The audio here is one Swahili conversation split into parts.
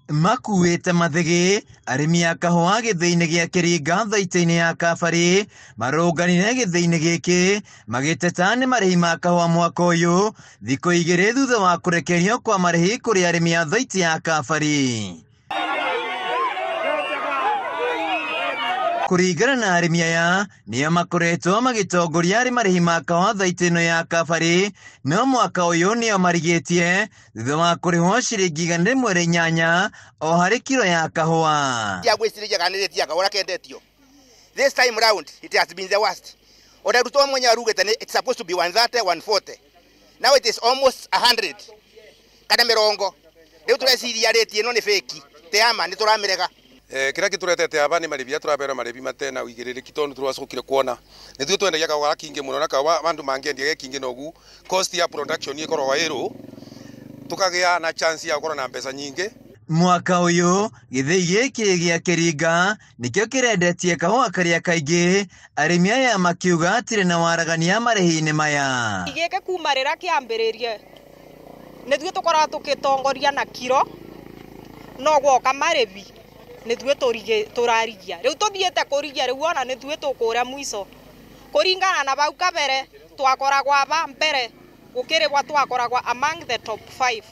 Makuite mathigi arimi a kahua githii-ini gia Kiringa thaiti-ini ya Kabari marunganire githii-ini giki magiteta ni marihi ma kahua mwaka uyu thiku 2 thutha wa kurekerio kwa marihi kuri arimi a thaiti ya Kabari. Kuringana na arimi aya nio makoretwo magitongoria ari marihi ma kahua thaiti ino ya Kabari, no mwaka uyu nio marigitie thutha wa kurihwo ciringi 1.8 o hari kilo ya kahua. This time round it has been the worst. Odaruto mwenye arugete it's supposed to be 130 140. Now it is almost 100. Kada mirongo. Leo tureciria rate ino ni fake. Teama ni turamirega. Kira kituretete aba ni maribia turabera maribi matena uigiriri tondu turacukire kuona nithu twendagia kawa kingi muno na kawa bandu mangendia kingi nogu cost ya production ikorwa ero tukagia na chance ya gukora na pesa nyingi. Mwaka uyu githii giki gia Kiringa nikio kirendetie kahua karia kaingi arimi aya makiuga atire na waragania marihi-ini maya. Giki kumarira kiambiririe nithu tukora tukitongoria na kiro no gwoka maribi nithu turarigia riu tuthiete kurigia riu ona nithu tukuria mwiso kuringana na bau kabere twakoragwa aba mbere gukirigwa twakoragwa among the top 5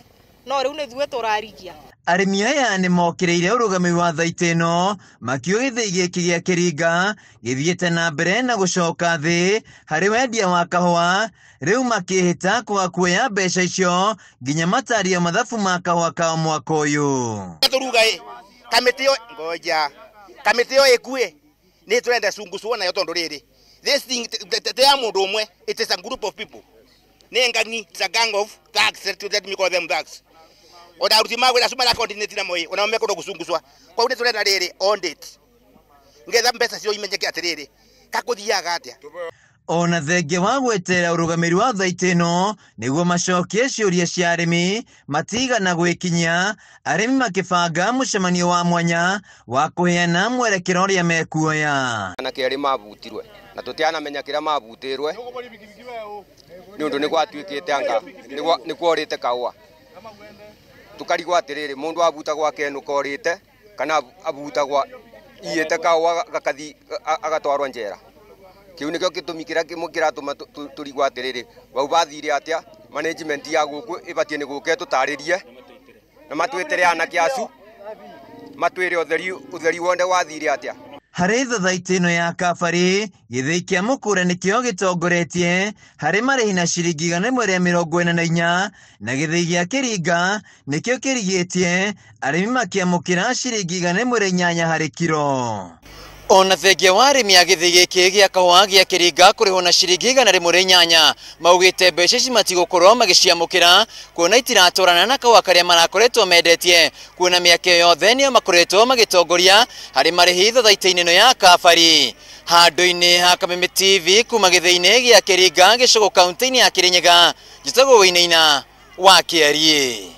no riu nithu turarigia. Arimi aya ni mokireire urugami wa thaiti ino makiuga githii giki gia Kiringa githiete na mbere na gucoka thi hari wendia wa kahua, riu makihita kwa kuoya mbeca icio nginya matario mathabu ma kahua kao mwaka uyu. Kamiti yo ekue ni twende cungucwo nayo tondu riri this thing te ya mundu umwe, it is a group of people ni ngani, it's a gang of thugs, let me call them thugs. Odaruti magwira suma na coordinate na moi ona meko gucungucwa kwa une turenda riri on date ngetha mbeca cio imenyeke atiriri kakuthiaga atia. Ona thengia wa gwetera urugamiri wa thaiti ino niguo macokie ciuria cia arimi matigana gwikinyia, arimi makibanga mucemanio wa mwanya wa kuheana mwerekero ria mekuoya. Na kiri mabutirwe na tutiana menya kira mabutirwe ni undu ni gwatuikite anga ni kworite kahua tukarigwa atiriri mundu abutagwa kenu korite kana abutagwa iyete kahua gakathi agatwarwa njera. Kiu nikio gitumikira kimukira tuma turigwa atiriri bau bathire atia management ya guku ibatie ni guke tutaririe na matwetere ana kiasu matwire utheri wonde wathire atia. Hari thaiti ino ya Kabari githii kia mukure nikio gitongoretie hari marihi na ciringi 144 na githii gia Kiringa nikio kirigitie arimi makiamukira ciringi 180 hari kiro. Ona thengia wa arimi a githii giki gia kahua gia Kiringa kurihwo na ciringi 180 maugite mbeca ici matigukorwo magiciamukira kuona itiratorana na kahua karia marakoretwo mendetie kuona miaka yothe nio makoretwo magitongoria hari marihi thaiti-ini ino ya Kabari. Handu-ini ha Kameme TV kuma githii-ini gia Kiringa gicogo kaunti-ini ya Kirinyaga njitagwo Wainaina wa Kiarie.